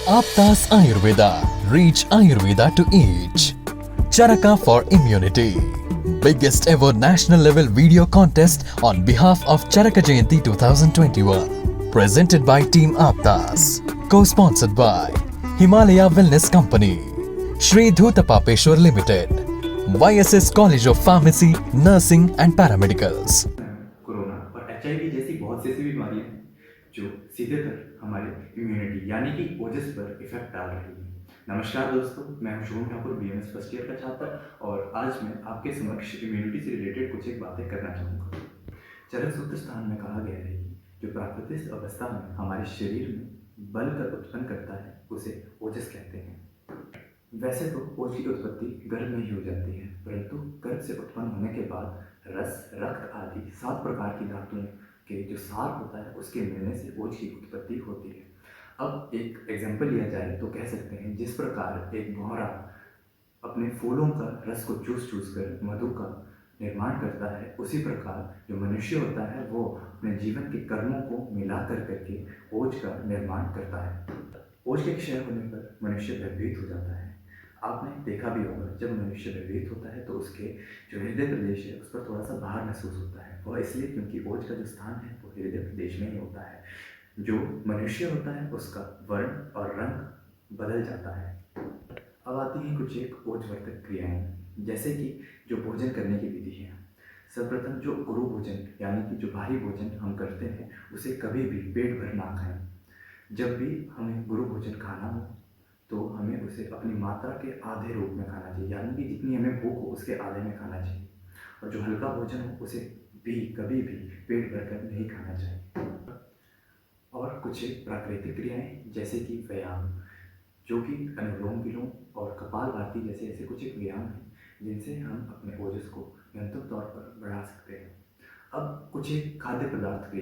Aptas Ayurveda. Reach Ayurveda to each. Charaka for Immunity. Biggest ever national level video contest on behalf of Charaka Jayanti 2021. Presented by Team Aptas. Co-sponsored by Himalaya Wellness Company. Shri Dhutapapeshwar Limited. YSS College of Pharmacy, Nursing and Paramedicals. Corona और HIV जैसी बहुत सी ऐसी बीमारियां हैं जो सीधे तर हमारे इम्यूनिटी यानी कि ओजस पर इफेक्ट डाल रही है। नमस्कार दोस्तों, मैं हूं Shubham Thakur, BMS first year का छात्र, और आज मैं आपके समक्ष इम्यूनिटी से रिलेटेड कुछ एक बातें करना चाहूँगा। चरक सूत्र स्थान में कहा गया है कि जो प्राकृतिक अवस्था में हमारे शरीर में बल कर उत्पन्न करता है उसे ओजस कहते हैं। वैसे तो ओज की उत्पत्ति गर्भ में ही हो जाती है, परंतु गर्भ से उत्पन्न होने के बाद रस, रक्त आदि 7 प्रकार की धातुओं के जो सार होता है उसके मिलने से ओज की उत्पत्ति होती है। अब एक एग्जाम्पल लिया जाए तो कह सकते हैं जिस प्रकार एक भौरा अपने फूलों का रस को चूस कर मधु का निर्माण करता है, उसी प्रकार जो मनुष्य होता है वो अपने जीवन के कर्मों को मिला करके ओज का निर्माण करता है। ओज के क्षय होने पर मनुष्य भयभीत हो जाता है। आपने देखा भी होगा, जब मनुष्य भयभीत होता है तो उसके जो हृदय प्रदेश है उस पर थोड़ा सा भार महसूस होता है। वह इसलिए क्योंकि ओज का जो स्थान है वो हृदय प्रदेश में ही होता है। जो मनुष्य होता है उसका वर्ण और रंग बदल जाता है। अब आती हैं कुछ एक ओजवर्धक क्रियाएं, जैसे कि जो भोजन करने की विधि है। सर्वप्रथम जो गुरु भोजन यानी कि जो भारी भोजन हम करते हैं उसे कभी भी पेट भर ना खाएं। जब भी हमें गुरु भोजन खाना हो तो हमें उसे अपनी मात्रा के आधे रूप में खाना चाहिए, यानी कि जितनी हमें भूख हो उसके आधे में खाना चाहिए। और जो हल्का भोजन हो उसे भी कभी भी पेट भरकर नहीं खाना चाहिए। और कुछ एक प्राकृतिक क्रियाएं जैसे कि व्यायाम, जो कि अनुलोम विलोम और कपालभाति जैसे ऐसे कुछ एक व्यायाम हैं जिनसे हम अपने ओजस को निरंतर तौर पर बढ़ा सकते हैं। अब कुछ एक खाद्य पदार्थ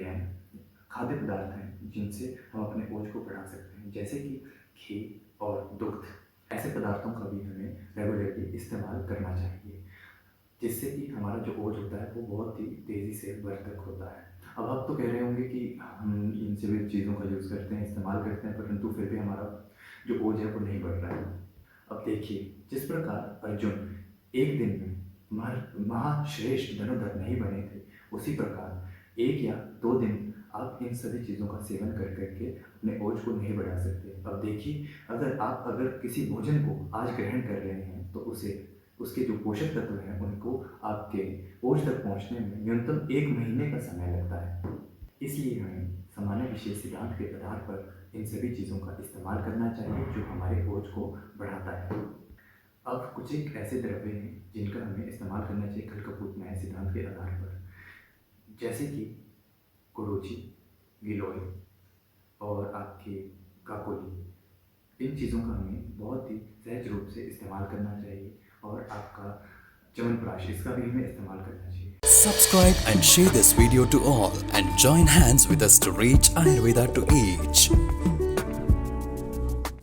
हैं जिनसे हम अपने ओज को बढ़ा सकते हैं, जैसे कि घी और दुग्ध। ऐसे पदार्थों का भी हमें रेगुलरली इस्तेमाल करना चाहिए, जिससे कि हमारा जो ओज होता है वो बहुत ही तेज़ी से वर्धक होता है। अब आप तो कह रहे होंगे कि हम इन सभी चीज़ों का यूज़ करते हैं, इस्तेमाल करते हैं, परंतु फिर भी हमारा जो ओज है वो नहीं बढ़ रहा है। अब देखिए, जिस प्रकार अर्जुन एक दिन में महाश्रेष्ठ धनुर्धर नहीं बने थे, उसी प्रकार 1 या 2 दिन आप इन सभी चीज़ों का सेवन करके अपने ओज को नहीं बढ़ा सकते। अब देखिए, अगर किसी भोजन को आज ग्रहण कर रहे हैं तो उसके जो पोषक तत्व हैं उनको आपके ओज तक पहुंचने में न्यूनतम 1 महीने का समय लगता है। इसलिए हमें सामान्य विशेष सिद्धांत के आधार पर इन सभी चीज़ों का इस्तेमाल करना चाहिए जो हमारे ओज को बढ़ाता है। अब कुछ एक ऐसे द्रव्य हैं जिनका हमें इस्तेमाल करना चाहिए खलकपूत न्याय सिद्धांत के आधार पर, जैसे कि गुरुची, गिलोय और आपकी काकोली। इन चीज़ों का हमें बहुत ही सहज रूप से इस्तेमाल करना चाहिए, और आपका च्यवनप्राश, इसका भी हमें इस्तेमाल करना चाहिए। Subscribe and share this video to all and join hands with us to reach Ayurveda to each.